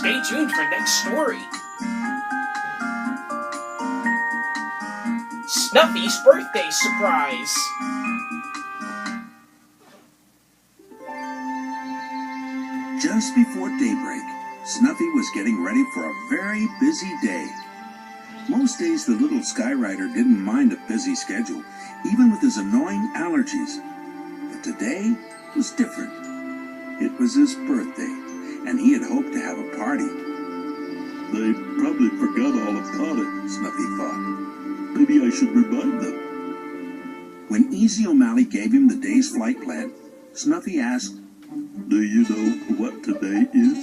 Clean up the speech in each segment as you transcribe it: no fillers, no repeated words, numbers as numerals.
Stay tuned for next story. Snuffy's birthday surprise. Just before daybreak, Snuffy was getting ready for a very busy day. Most days the little Skyrider didn't mind a busy schedule, even with his annoying allergies. But today was different. It was his birthday, and he had hoped to have a party. They probably forgot all about it, Snuffy thought. Maybe I should remind them. When Easy O'Malley gave him the day's flight plan, Snuffy asked, "Do you know what today is?"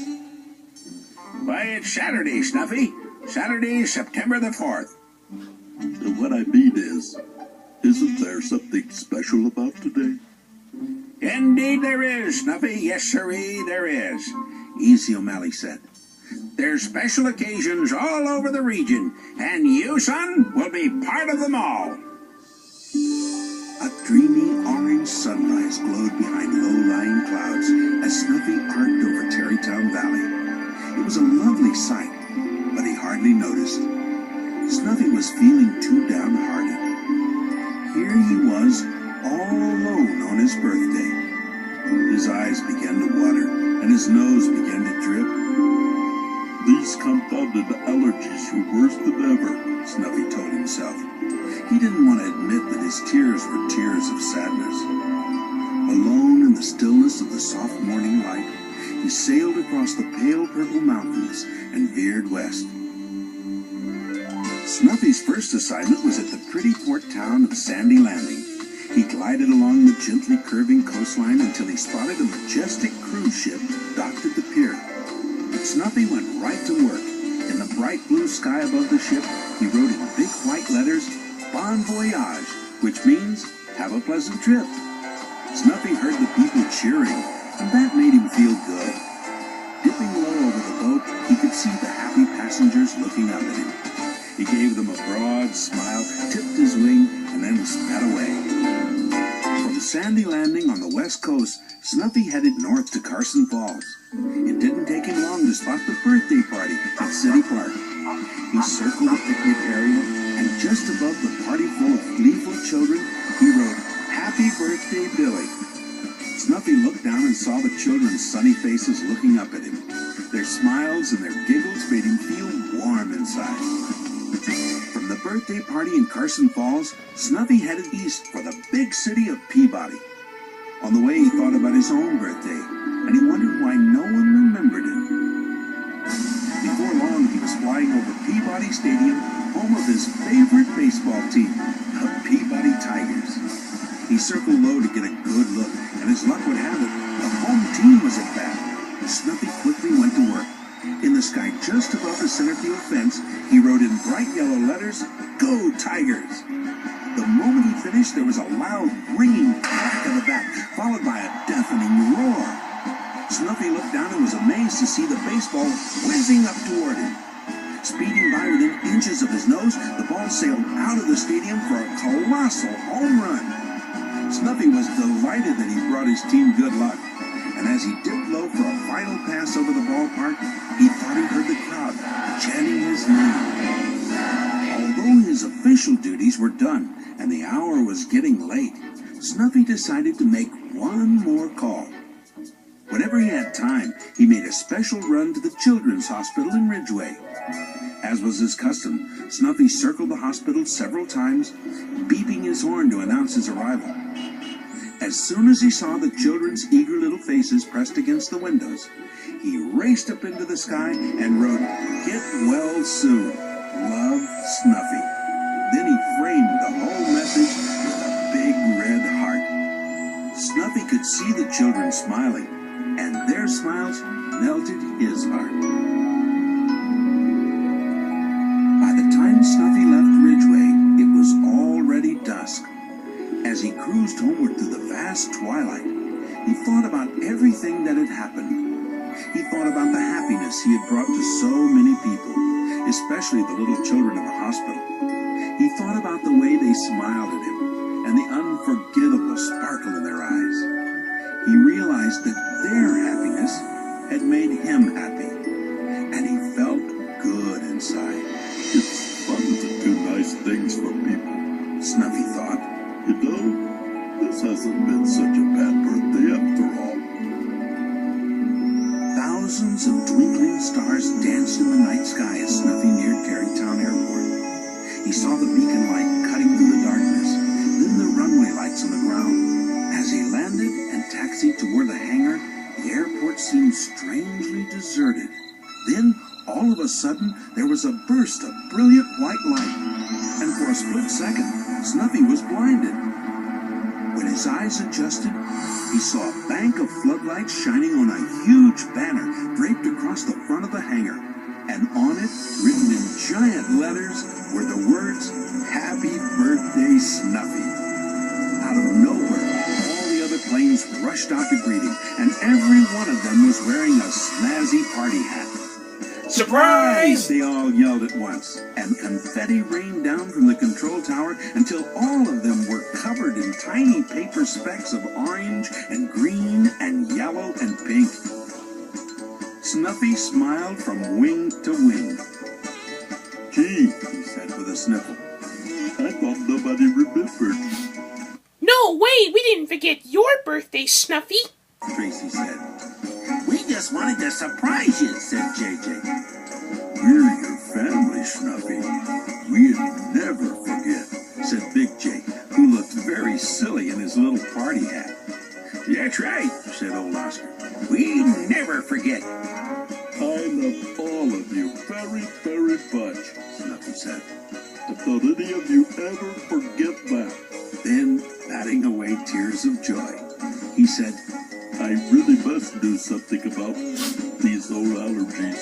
"Why, it's Saturday, Snuffy. Saturday, September the 4th. What I mean is, isn't there something special about today? Indeed there is, Snuffy. Yes, sirree, there is," Easy O'Malley said. "There's special occasions all over the region, and you, son, will be part of them all." A dreamy orange sunrise glowed behind low-lying clouds as Snuffy arced over Tarrytown Valley. It was a lovely sight, but he hardly noticed. Snuffy was feeling too downhearted. Here he was, all alone on his birthday. His eyes began to water, and his nose began to drip. "These confounded allergies are worse than ever," Snuffy told himself. He didn't want to admit that his tears were tears of sadness. Alone in the stillness of the soft morning light, he sailed across the pale purple mountains and veered west. Snuffy's first assignment was at the pretty port town of Sandy Landing. He glided along the gently curving coastline until he spotted a majestic cruise ship docked at the pier. Snuffy went right to work. In the bright blue sky above the ship, he wrote in big white letters, "Bon voyage," which means, "Have a pleasant trip." Snuffy heard the people cheering, and that made him feel good. Dipping low over the boat, he could see the happy passengers looking up at him. He gave them a broad smile, tipped his wing, and then sped away. From Sandy Landing on the west coast, Snuffy headed north to Carson Falls. It didn't take him long to spot the birthday party at City Park. He circled the picnic area, and just above the party full of gleeful children, he wrote, "Happy Birthday, Billy." Snuffy looked down and saw the children's sunny faces looking up at him. Their smiles and their giggles made him feel warm inside. From the birthday party in Carson Falls, Snuffy headed east for the big city of Peabody. On the way, he thought about his own birthday, and he wondered why no one remembered it. Before long, he was flying over Peabody Stadium, home of his favorite baseball team, the Peabody Tigers. He circled low to get a good look, and as luck would have it, the home team was at bat. Snuffy quickly went to work. In the sky just above the center field fence, he wrote in bright yellow letters, "Go Tigers!" The moment he finished, there was a loud, ringing crack of the bat, followed by a deafening roar. Snuffy looked down and was amazed to see the baseball whizzing up toward him. Speeding by within inches of his nose, the ball sailed out of the stadium for a colossal home run. Snuffy was delighted that he brought his team good luck. And as he dipped low for a final pass over the ballpark, he thought he heard the crowd chanting his name. Although his official duties were done and the hour was getting late, Snuffy decided to make one more call. Whenever he had time, he made a special run to the Children's Hospital in Ridgeway. As was his custom, Snuffy circled the hospital several times, beeping his horn to announce his arrival. As soon as he saw the children's eager little faces pressed against the windows, he raced up into the sky and wrote, "Get well soon. Love, Snuffy." Then he framed the whole message with a big red heart. Snuffy could see the children smiling, and their smiles melted his heart. By the time Snuffy left Ridgeway, it was already dusk. As he cruised homeward through the vast twilight, he thought about everything that had happened. He thought about the happiness he had brought to so many people, especially the little children in the hospital. He thought about the way they smiled at him and the unforgettable sparkle in their eyes. He realized that their happiness had made him happy, and hasn't been such a bad birthday after all. Thousands of twinkling stars danced in the night sky as Snuffy neared Tarrytown Airport. He saw the beacon light cutting through the darkness, then the runway lights on the ground. As he landed and taxied toward the hangar, the airport seemed strangely deserted. Then, all of a sudden, there was a burst of brilliant white light, and for a split second, Snuffy was blinded. When his eyes adjusted, he saw a bank of floodlights shining on a huge banner draped across the front of the hangar, and on it, written in giant letters, were the words, "Happy Birthday, Snuffy." Out of nowhere, all the other planes rushed out to greet him, and every one of them was wearing a snazzy party hat. Surprise! They all yelled at once, and confetti rained down from the control tower until all of them were covered in tiny paper specks of orange and green and yellow and pink. Snuffy smiled from wing to wing. Gee, He said with a sniffle. I thought nobody remembered. No way, we didn't forget your birthday, Snuffy. Tracy said. "We just wanted to surprise you," said JJ. We're your family, Snuffy. We'd never forget. Said Big J, who looked very silly in his little party hat. "That's right," said old Oscar. "We never forget," I love all of you very, very much. Snuffy said. Don't any of you ever forget that. Then, patting away tears of joy, he said, I really must do something about these old allergies.